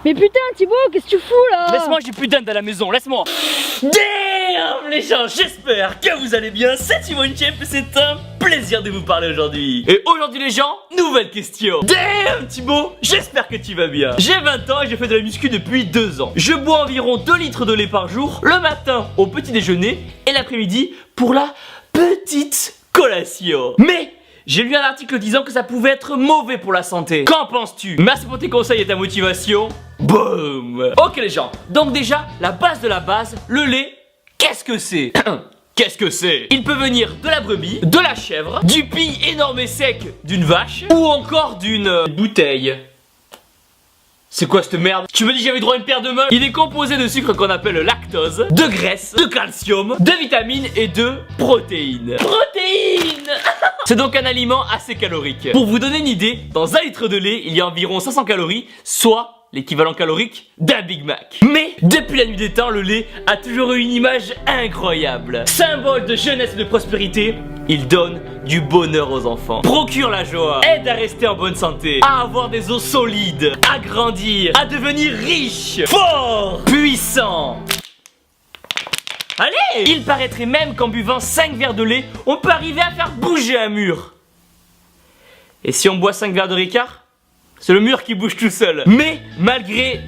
Mais putain Thibaut, qu'est-ce que tu fous là? Laisse-moi, j'ai plus d'Inde à la maison, laisse-moi. Damn les gens, j'espère que vous allez bien. C'est Timon Champ et c'est un plaisir de vous parler aujourd'hui. Et aujourd'hui les gens, nouvelle question. Damn Thibaut, j'espère que tu vas bien. J'ai 20 ans et je fais de la muscu depuis 2 ans. Je bois environ 2 litres de lait par jour, le matin au petit déjeuner et l'après-midi pour la petite collation. Mais j'ai lu un article disant que ça pouvait être mauvais pour la santé. Qu'en penses-tu? Merci pour tes conseils et ta motivation. Boum. Ok les gens, donc déjà, la base de la base, le lait, qu'est-ce que c'est? Qu'est-ce que c'est? Il peut venir de la brebis, de la chèvre, du pis énorme et sec d'une vache, ou encore d'une bouteille. C'est quoi cette merde? Tu me dis j'avais droit à une paire de mains? Il est composé de sucre qu'on appelle le lactose, de graisse, de calcium, de vitamines et de protéines. Protéines. C'est donc un aliment assez calorique. Pour vous donner une idée, dans 1 litre de lait, il y a environ 500 calories, soit l'équivalent calorique d'un Big Mac. Mais depuis la nuit des temps, le lait a toujours eu une image incroyable. Symbole de jeunesse et de prospérité, il donne du bonheur aux enfants, procure la joie, aide à rester en bonne santé, à avoir des os solides, à grandir, à devenir riche, fort, puissant. Allez! Il paraîtrait même qu'en buvant 5 verres de lait, on peut arriver à faire bouger un mur. Et si on boit 5 verres de Ricard, c'est le mur qui bouge tout seul. Mais malgré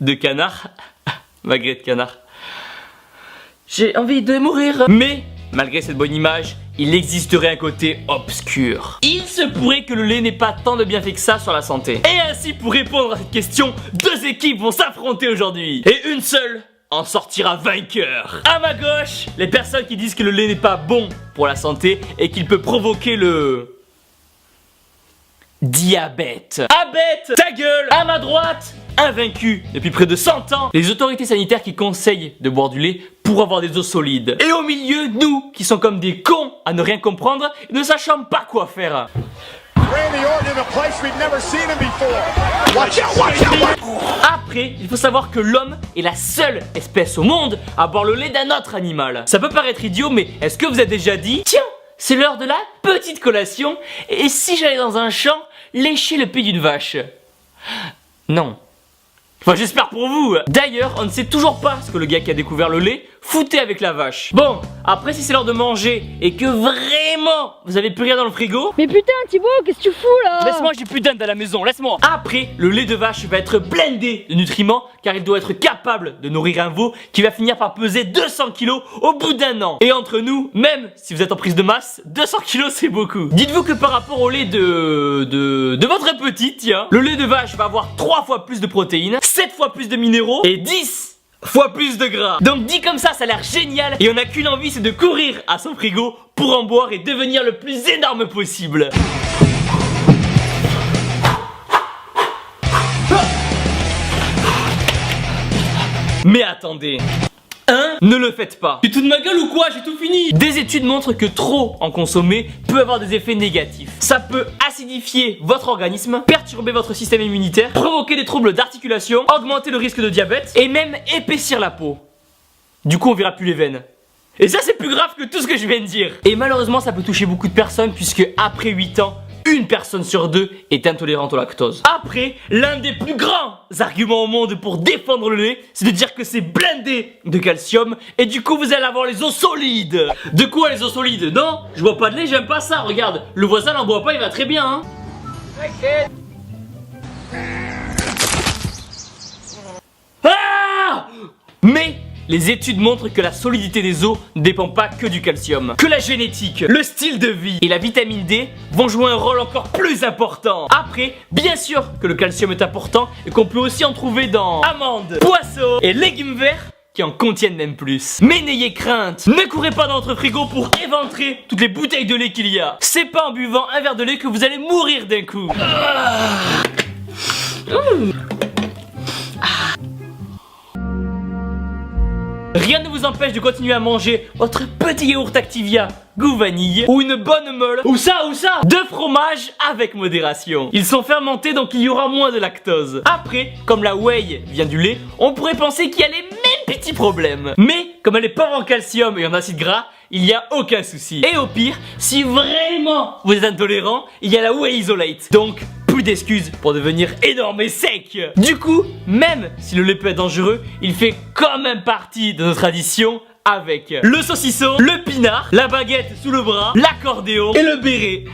de canard, j'ai envie de mourir. Mais malgré cette bonne image, il existerait un côté obscur. Il se pourrait que le lait n'ait pas tant de bienfaits que ça sur la santé. Et ainsi, pour répondre à cette question, 2 équipes vont s'affronter aujourd'hui. Et une seule en sortira vainqueur. À ma gauche, les personnes qui disent que le lait n'est pas bon pour la santé et qu'il peut provoquer le diabète. Abette, ta gueule. À ma droite, invaincu depuis près de 100 ans, les autorités sanitaires qui conseillent de boire du lait pour avoir des os solides. Et au milieu, nous qui sommes comme des cons à ne rien comprendre et ne sachant pas quoi faire. Après, il faut savoir que l'homme est la seule espèce au monde à boire le lait d'un autre animal. Ça peut paraître idiot, mais est-ce que vous avez déjà dit, tiens, c'est l'heure de la petite collation, et si j'allais dans un champ lécher le pied d'une vache? Non. Enfin, j'espère pour vous. D'ailleurs, on ne sait toujours pas ce que le gars qui a découvert le lait foutait avec la vache. Bon, après si c'est l'heure de manger et que vraiment vous avez plus rien dans le frigo. Mais putain Thibaut, qu'est-ce que tu fous là? Laisse-moi, j'ai plus d'Inde à la maison, laisse-moi. Après, le lait de vache va être blindé de nutriments car il doit être capable de nourrir un veau qui va finir par peser 200 kilos au bout d'1 an. Et entre nous, même si vous êtes en prise de masse, 200 kilos c'est beaucoup. Dites-vous que par rapport au lait de votre petite, tiens, le lait de vache va avoir 3 fois plus de protéines, 7 fois plus de minéraux et 10 fois plus de gras. Donc dit comme ça a l'air génial et on n'a qu'une envie, c'est de courir à son frigo pour en boire et devenir le plus énorme possible. Mais attendez, ne le faites pas. Tu te fous de ma gueule ou quoi? J'ai tout fini. Des études montrent que trop en consommer peut avoir des effets négatifs. Ça peut acidifier votre organisme, perturber votre système immunitaire, provoquer des troubles d'articulation, augmenter le risque de diabète et même épaissir la peau. Du coup on verra plus les veines. Et ça c'est plus grave que tout ce que je viens de dire. Et malheureusement ça peut toucher beaucoup de personnes puisque après 8 ans, 1 personne sur 2 est intolérante au lactose. Après, l'un des plus grands arguments au monde pour défendre le lait, c'est de dire que c'est blindé de calcium et du coup vous allez avoir les os solides. De quoi les os solides? Non, je bois pas de lait, j'aime pas ça, regarde. Le voisin n'en boit pas, il va très bien hein. Ah! Mais les études montrent que la solidité des os ne dépend pas que du calcium, que la génétique, le style de vie et la vitamine D vont jouer un rôle encore plus important. Après, bien sûr que le calcium est important et qu'on peut aussi en trouver dans amandes, poissons et légumes verts qui en contiennent même plus. Mais n'ayez crainte, ne courez pas dans votre frigo pour éventrer toutes les bouteilles de lait qu'il y a. C'est pas en buvant un verre de lait que vous allez mourir d'un coup. Rien ne vous empêche de continuer à manger votre petit yaourt Activia goût vanille ou une bonne meule ou ça de fromage avec modération. Ils sont fermentés donc il y aura moins de lactose. Après, comme la whey vient du lait, on pourrait penser qu'il y a les mêmes petits problèmes. Mais comme elle est pauvre en calcium et en acides gras, il n'y a aucun souci. Et au pire, si vraiment vous êtes intolérant, il y a la whey isolate. Donc plus d'excuses pour devenir énorme et sec. Du coup, même si le lait peut être dangereux, il fait quand même partie de nos traditions avec le saucisson, le pinard, la baguette sous le bras, l'accordéon et le béret.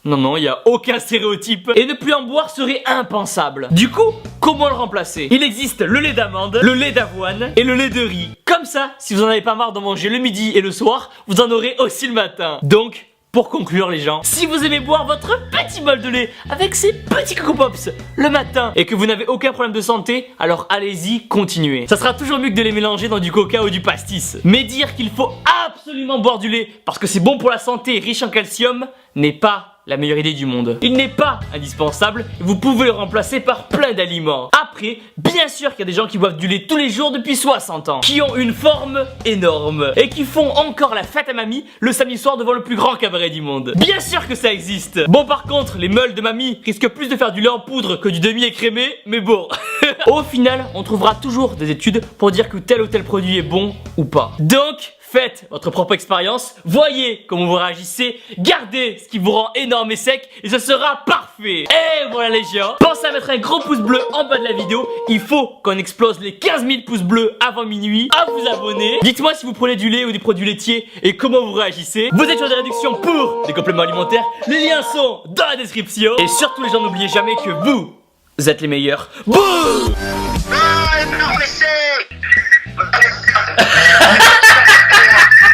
Non, il n'y a aucun stéréotype. Et ne plus en boire serait impensable. Du coup, comment le remplacer? Il existe le lait d'amande, le lait d'avoine et le lait de riz. Comme ça, si vous en avez pas marre d'en manger le midi et le soir, vous en aurez aussi le matin. Donc, pour conclure les gens, si vous aimez boire votre petit bol de lait avec ces petits Coco Pops le matin et que vous n'avez aucun problème de santé, alors allez-y, continuez. Ça sera toujours mieux que de les mélanger dans du coca ou du pastis. Mais dire qu'il faut absolument boire du lait parce que c'est bon pour la santé et riche en calcium n'est pas la meilleure idée du monde. Il n'est pas indispensable et vous pouvez le remplacer par plein d'aliments. Après, bien sûr qu'il y a des gens qui boivent du lait tous les jours depuis 60 ans, qui ont une forme énorme et qui font encore la fête à mamie le samedi soir devant le plus grand cabaret du monde. Bien sûr que ça existe. Bon, par contre, les meules de mamie risquent plus de faire du lait en poudre que du demi-écrémé, mais bon. Au final, on trouvera toujours des études pour dire que tel ou tel produit est bon ou pas. Donc, faites votre propre expérience, voyez comment vous réagissez, gardez ce qui vous rend énorme et sec et ce sera parfait. Et voilà les gens, pensez à mettre un gros pouce bleu en bas de la vidéo, il faut qu'on explose les 15 000 pouces bleus avant minuit, à vous abonner. Dites-moi si vous prenez du lait ou des produits laitiers et comment vous réagissez. Vous êtes sur des réductions pour des compléments alimentaires, les liens sont dans la description. Et surtout les gens, n'oubliez jamais que vous êtes les meilleurs. Bouh. Ah, énorme et sec.